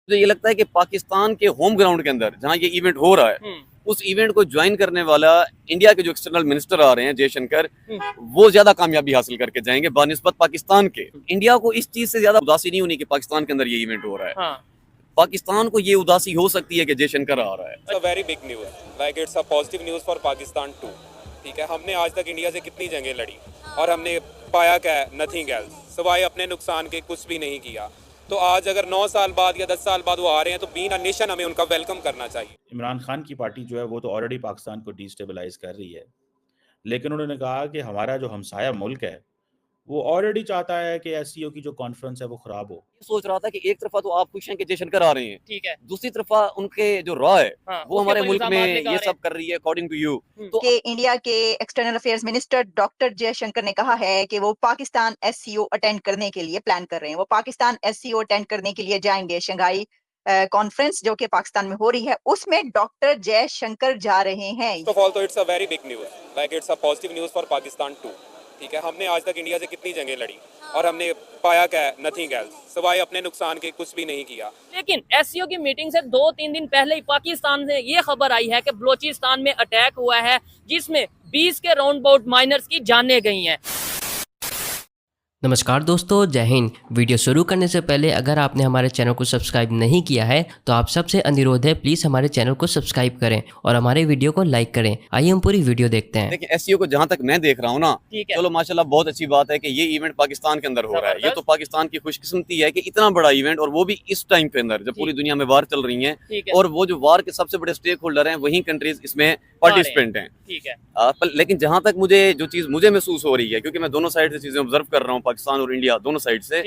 मुझे ये लगता है कि पाकिस्तान के होम ग्राउंड के अंदर जहाँ ये इवेंट हो रहा है उस इवेंट को ज्वाइन करने वाला इंडिया के जो एक्सटर्नल मिनिस्टर आ रहे हैं जयशंकर, वो ज्यादा कामयाबी हासिल करके जाएंगे बानिस्बत पाकिस्तान के। इंडिया को इस चीज से ज्यादा उदासी नहीं होनी कि पाकिस्तान के अंदर ये इवेंट हो रहा है। हाँ। पाकिस्तान को ये उदासी हो सकती है कि जयशंकर आ रहा है। It's a very big news, like it's a positive news for Pakistan too. ठीक है, हमने आज तक इंडिया से कितनी जंगें लड़ी और हमने पाया क्या है? नथिंग एल्स, सिवाय अपने नुकसान के कुछ भी नहीं किया। तो आज अगर 9 साल बाद या 10 साल बाद वो आ रहे हैं तो बीइंग अ नेशन हमें उनका वेलकम करना चाहिए। इमरान खान की पार्टी जो है वो तो ऑलरेडी पाकिस्तान को डिस्टेबलाइज कर रही है, लेकिन उन्होंने कहा कि हमारा जो हमसाया मुल्क है वो ऑलरेडी चाहता है कि एससीओ की जो कॉन्फ्रेंस है वो खराब हो। सोच रहा था कि एक तरफा तो आप खुश हैं कि जयशंकर आ रहे हैं, ठीक है, दूसरी तरफा उनके जो रॉ है वो हमारे मुल्क में ये सब कर रही है अकॉर्डिंग टू यू। तो कि इंडिया के external affairs minister doctor Jaishankar ने कहा है कि वो पाकिस्तान एससीओ अटेंड करने के लिए प्लान कर रहे हैं। वो पाकिस्तान एससीओ अटेंड करने के लिए जाएंगे। शंघाई कॉन्फ्रेंस जो कि पाकिस्तान में हो रही है उसमें डॉक्टर जयशंकर जा रहे हैं। फर्स्ट ऑफ ऑल तो it's a very big news, like it's a positive news for Pakistan too. ठीक है, हमने आज तक इंडिया से कितनी जंगें लड़ी और हमने पाया क्या है? नथिंग एल्स, सिवाय अपने नुकसान के कुछ भी नहीं किया। लेकिन एससीओ की मीटिंग से 2-3 दिन पहले ही पाकिस्तान से ये खबर आई है कि बलोचिस्तान में अटैक हुआ है जिसमें 20 के राउंड अबाउट माइनर्स की जानें गई हैं। नमस्कार दोस्तों, जय हिंद। वीडियो शुरू करने से पहले अगर आपने हमारे चैनल को सब्सक्राइब नहीं किया है तो आप सबसे अनुरोध है प्लीज हमारे चैनल को सब्सक्राइब करें और हमारे वीडियो को लाइक करें। आइए हम पूरी वीडियो देखते हैं। देखिए, एससीओ को जहां तक मैं देख रहा हूँ ना, चलो माशाल्लाह बहुत अच्छी बात है कि ये इवेंट पाकिस्तान के अंदर हो रहा है। ये तो पाकिस्तान की खुशकिस्मती है कि इतना बड़ा इवेंट, और वो भी इस टाइम के अंदर जब पूरी दुनिया में वार चल रही है और वो जो वार के सबसे बड़े स्टेक होल्डर हैं वही कंट्रीज इसमें पार्टिसिपेंट हैं। ठीक है, लेकिन जहां तक जो चीज मुझे महसूस हो रही है, क्योंकि मैं दोनों साइड से चीजें ऑब्जर्व कर रहा हूँ, पाकिस्तान और इंडिया दोनों साइड से,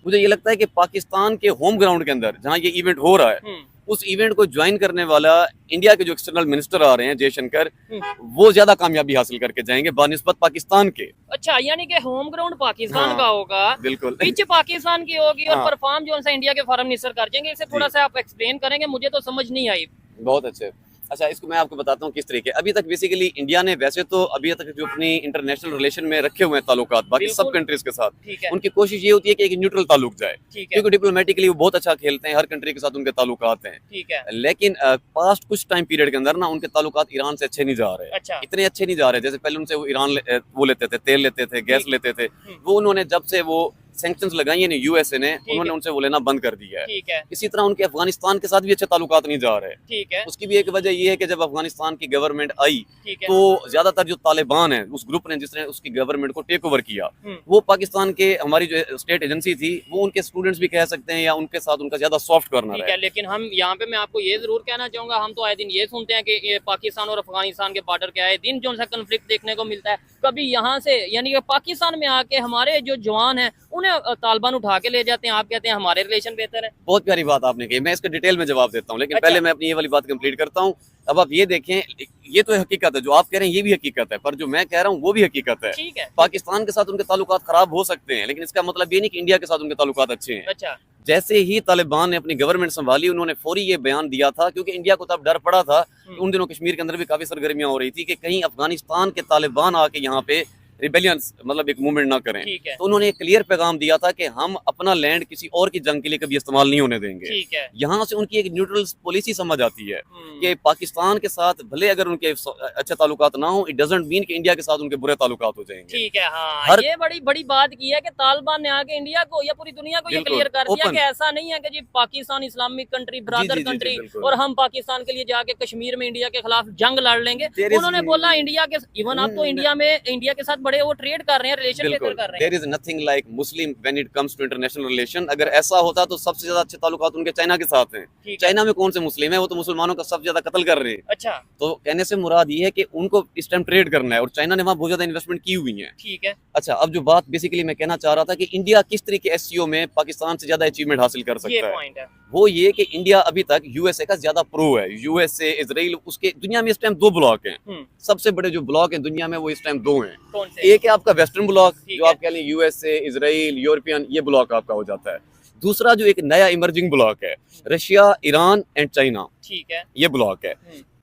मुझे ये लगता है कि पाकिस्तान के होम ग्राउंड के अंदर जहाँ ये इवेंट हो रहा है उस इवेंट को ज्वाइन करने वाला इंडिया के जो एक्सटर्नल मिनिस्टर आ रहे हैं जयशंकर, वो ज्यादा कामयाबी हासिल करके जाएंगे बानिस्बत पाकिस्तान के। अच्छा, यानी कि होम ग्राउंड पाकिस्तान का होगा, बिल्कुल पिच पाकिस्तान की होगी और परफॉर्म जो है इंडिया के फॉरेन मिनिस्टर कर जाएंगे। इसे थोड़ा सा आप एक्सप्लेन करेंगे, मुझे तो समझ नहीं आई। बहुत अच्छे। अच्छा, इसको मैं आपको बताता हूँ किस तरीके। अभी तक बेसिकली इंडिया ने वैसे तो अभी तक जो अपनी इंटरनेशनल रिलेशन में रखे हुए हैं ताल्लुकात बाकी सब कंट्रीज के साथ, उनकी कोशिश ये होती है कि एक न्यूट्रल ताल्लुक जाए, क्योंकि डिप्लोमेटिकली वो बहुत अच्छा खेलते हैं, हर कंट्री के साथ उनके ताल्लुकात हैं। लेकिन पास्ट कुछ टाइम पीरियड के अंदर ना उनके ताल्लुकात ईरान से अच्छे नहीं जा रहे। इतने अच्छे नहीं जा रहे। जैसे पहले उनसे वो ईरान वो लेते थे, तेल लेते थे, गैस लेते थे, वो उन्होंने जब से वो सैंक्शंस लगाई है यूएसए ने, उन्होंने उनसे वो लेना बंद कर दिया है। इसी तरह उनके अफगानिस्तान के साथ भी अच्छे ताल्लुकात नहीं जा रहे। उसकी भी एक वजह ये है कि जब अफगानिस्तान की गवर्नमेंट आई तो ज्यादातर जो तालिबान है उस ग्रुप ने जिसने उसकी गवर्नमेंट को टेक ओवर किया, वो पाकिस्तान के हमारी जो स्टेट एजेंसी थी वो उनके स्टूडेंट्स भी कह सकते हैं या उनके साथ उनका ज्यादा सॉफ्ट कॉर्नर है। लेकिन हम यहाँ पे मैं आपको ये जरूर कहना चाहूंगा, हम तो आए दिन ये सुनते हैं कि पाकिस्तान और अफगानिस्तान के बॉर्डर के आए दिन जो सा कंफ्लिक्ट देखने को मिलता है। कभी यहाँ से यानी कि पाकिस्तान में आके हमारे जो जवान है उन्हें तालिबान उठा के ले जाते हैं, आप कहते हैं हमारे रिलेशन बेहतर है। बहुत प्यारी बात आपने कही, मैं इसका डिटेल में जवाब देता हूँ, लेकिन पहले मैं अपनी ये वाली बात कंप्लीट करता हूँ। अब आप ये देखें, ये तो हकीकत है, जो आप कह रहे हैं ये भी हकीकत है, पर जो मैं कह रहा हूँ वो भी हकीकत है। पाकिस्तान के साथ उनके ताल्लुकात खराब हो सकते हैं, लेकिन इसका मतलब ये नहीं कि इंडिया के साथ उनके ताल्लुकात अच्छे हैं। अच्छा, जैसे ही तालिबान ने अपनी गवर्नमेंट संभाली उन्होंने फौरी ये बयान दिया था, क्योंकि इंडिया को तब डर पड़ा था। उन दिनों कश्मीर के अंदर भी काफी सरगर्मियां हो रही थी कि कहीं अफगानिस्तान के तालिबान आके यहाँ पे रिबेलियंस मतलब एक मूवमेंट ना करें। तो उन्होंने एक क्लियर पैगाम दिया था कि हम अपना लैंड किसी और की जंग के लिए कभी इस्तेमाल नहीं होने देंगे। यहाँ से उनकी एक न्यूट्रल पॉलिसी समझ आती है कि पाकिस्तान के साथ भले अगर उनके अच्छे ताल्लुकात ना हो, इट डजंट मीन कि इंडिया के साथ उनके बुरे ताल्लुकात हो जाएंगे। ठीक है, हाँ, ये बड़ी बात की है कि तालिबान ने आके इंडिया को या पूरी दुनिया को ये क्लियर कर दिया कि ऐसा नहीं है कि जी Pakistan Islamic country, brother country, और हम पाकिस्तान के लिए जाके कश्मीर में इंडिया के खिलाफ जंग लड़ लेंगे। उन्होंने बोला इंडिया के, इवन आप तो इंडिया के साथ बड़े वो ट्रेड कर रहे हैं, रिलेशन बेहतर कर रहे हैं। There is nothing like Muslim when it comes to international relation। अगर ऐसा होता तो सबसे ज्यादा अच्छे ताल्लुकात उनके चाइना के साथ हैं। चाइना में कौन से मुस्लिम है? वो तो मुसलमानों का सबसे ज्यादा कत्ल कर रहे हैं। अच्छा, तो कहने से मुराद ये है कि उनको इस टाइम ट्रेड करना है और चाइना ने वहाँ बहुत ज्यादा इन्वेस्टमेंट की हुई है। ठीक है। अच्छा, अब जो बात बेसिकली मैं कहना चाह रहा था कि इंडिया किस तरीके एससीओ में पाकिस्तान से ज्यादा अचीवमेंट हासिल कर सकता है, वो ये कि इंडिया अभी तक यूएसए का ज्यादा प्रो है। यूएसए, इजराइल, उसके दुनिया में इस टाइम 2 ब्लॉक हैं। सबसे बड़े जो ब्लॉक हैं दुनिया में वो इस टाइम 2 हैं। एक है आपका वेस्टर्न ब्लॉक, जो आप कह लें यूएसए, इजराइल, यूरोपियन, ये ब्लॉक आपका हो जाता है। दूसरा जो एक नया इमर्जिंग ब्लॉक है, रशिया, ईरान एंड चाइना, ठीक है, ये ब्लॉक है।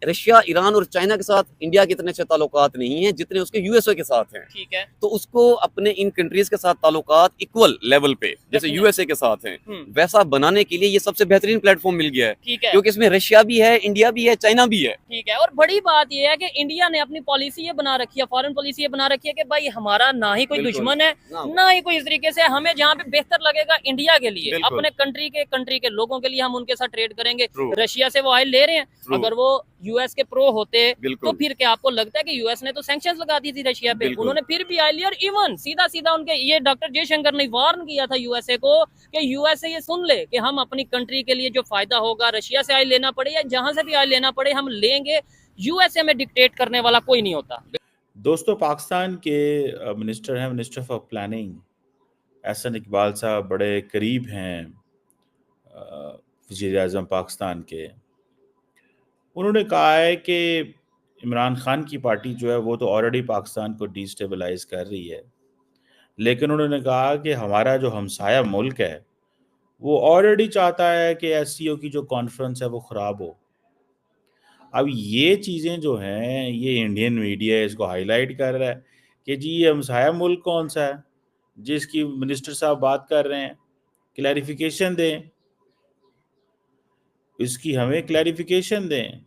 रशिया, ईरान और चाइना के साथ इंडिया के इतने अच्छे ताल्लुकात नहीं हैं जितने उसके यूएसए के साथ हैं। ठीक है। तो उसको अपने इन कंट्रीज के साथ ताल्लुकात इक्वल लेवल पे जैसे यूएसए के साथ हैं वैसा बनाने के लिए ये सबसे बेहतरीन प्लेटफॉर्म मिल गया है। ठीक है, क्योंकि इसमें रशिया भी है, इंडिया भी है, चाइना भी है। ठीक है। और बड़ी बात ये है कि इंडिया ने अपनी पॉलिसी ये बना रखी है, फॉरेन पॉलिसी ये बना रखी है कि भाई हमारा ना ही कोई दुश्मन है, ना ही कोई इस तरीके से, हमें जहाँ पे बेहतर लगेगा इंडिया के लिए, अपने कंट्री के लोगों के लिए हम उनके साथ ट्रेड करेंगे। रशिया से वो ऑयल ले रहे हैं, अगर वो यूएस के प्रो होते तो फिर क्या आपको लगता है कि यूएस ने तो सैंक्शंस लगा दी थी रशिया पे, उन्होंने फिर भी ऑयल लिया। और इवन सीधा उनके ये डॉक्टर जयशंकर ने वार्न किया था यूएसए को कि यूएसए ये सुन ले कि हम अपनी कंट्री के लिए जो फायदा होगा, रशिया से ऑयल लेना पड़े या जहां से भी ऑयल लेना पड़े हम लेंगे, यूएसए में डिक्टेट करने वाला कोई नहीं होता। दोस्तों, पाकिस्तान के मिनिस्टर हैं, minister for planning Ahsan Iqbal साहब बड़े करीब हैं वज़ीर आज़म पाकिस्तान के। उन्होंने कहा है कि इमरान खान की पार्टी जो है वो तो ऑलरेडी पाकिस्तान को डिस्टेबलाइज कर रही है, लेकिन उन्होंने कहा कि हमारा जो हमसाया मुल्क है वो ऑलरेडी चाहता है कि एससीओ की जो कॉन्फ्रेंस है वो ख़राब हो। अब ये चीज़ें जो हैं, ये इंडियन मीडिया इसको हाईलाइट कर रहा है कि जी ये हमसाया मुल्क कौन सा है जिसकी मिनिस्टर साहब बात कर रहे हैं, क्लैरिफिकेशन दें, इसकी हमें क्लैरिफिकेशन दें।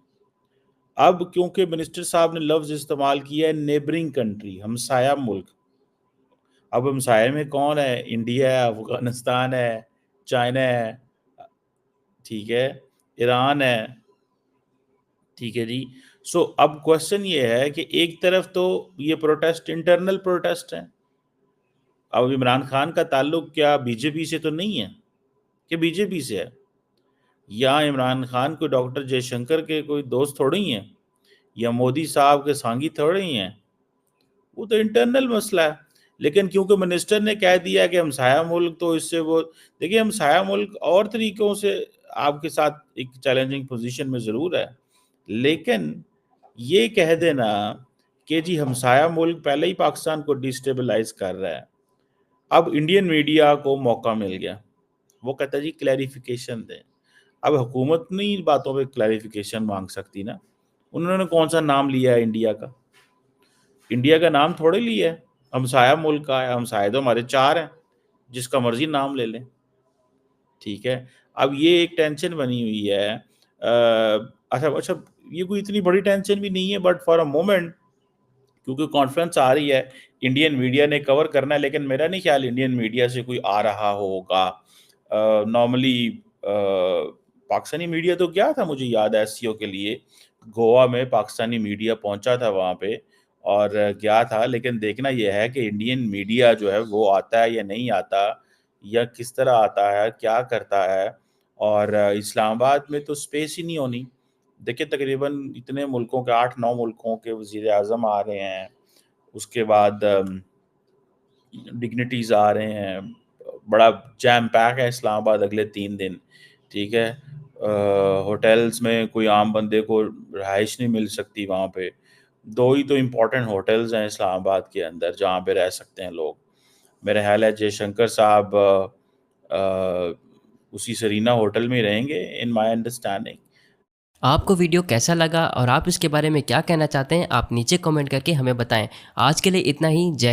अब क्योंकि मिनिस्टर साहब ने लफ्ज़ इस्तेमाल किया है नेबरिंग कंट्री, हमसाया मुल्क। अब हमसाया में कौन है? इंडिया है, अफगानिस्तान है, चाइना है, ठीक है, ईरान है, ठीक है जी। सो अब क्वेश्चन ये है कि एक तरफ तो ये प्रोटेस्ट इंटरनल प्रोटेस्ट है। अब इमरान खान का ताल्लुक क्या बीजेपी से तो नहीं है कि बीजेपी से है, या इमरान खान को डॉक्टर जयशंकर के कोई दोस्त थोड़े ही हैं, या मोदी साहब के सांगी थोड़े ही हैं, वो तो इंटरनल मसला है। लेकिन क्योंकि मिनिस्टर ने कह दिया कि हमसाया मुल्क, तो इससे वो देखिए, हमसाया मुल्क और तरीक़ों से आपके साथ एक चैलेंजिंग पोजीशन में ज़रूर है, लेकिन ये कह देना कि जी हमसाया मुल्क पहले ही पाकिस्तान को डिस्टेबलाइज कर रहा है, अब इंडियन मीडिया को मौका मिल गया, वो कहता है जी क्लैरिफिकेशन दें। अब हुकूमत नहीं इन बातों पे क्लैरिफिकेशन मांग सकती ना। उन्होंने कौन सा नाम लिया है इंडिया का? इंडिया का नाम थोड़े लिया है, हमसाया मुल्क का है। हमसाया तो हमारे 4 हैं, जिसका मर्जी नाम ले लें, ठीक है। अब ये एक टेंशन बनी हुई है। अच्छा, ये कोई इतनी बड़ी टेंशन भी नहीं है, बट फॉर अ मोमेंट क्योंकि कॉन्फ्रेंस आ रही है, इंडियन मीडिया ने कवर करना है, लेकिन मेरा नहीं ख्याल इंडियन मीडिया से कोई आ रहा होगा। नॉर्मली पाकिस्तानी मीडिया तो गया था, मुझे याद है एससीओ के लिए गोवा में पाकिस्तानी मीडिया पहुंचा था वहाँ पे और गया था, लेकिन देखना यह है कि इंडियन मीडिया जो है वो आता है या नहीं आता, या किस तरह आता है, क्या करता है। और इस्लामाबाद में तो स्पेस ही नहीं होनी। देखिए, तकरीबन इतने मुल्कों के 8-9 मुल्कों के वज़ीर आज़म आ रहे हैं, उसके बाद डिग्निटीज़ आ रहे हैं, बड़ा जैम पैक है इस्लामाबाद अगले 3 दिन, ठीक है। होटल्स में कोई आम बंदे को रहाइश नहीं मिल सकती वहाँ पे। 2 ही तो इम्पोर्टेंट होटल्स हैं इस्लामाबाद के अंदर जहाँ पे रह सकते हैं लोग। मेरा ख्याल है जयशंकर साहब उसी सरीना होटल में रहेंगे इन माय अंडरस्टैंडिंग। आपको वीडियो कैसा लगा और आप इसके बारे में क्या कहना चाहते हैं, आप नीचे कमेंट करके हमें बताएं। आज के लिए इतना ही। जय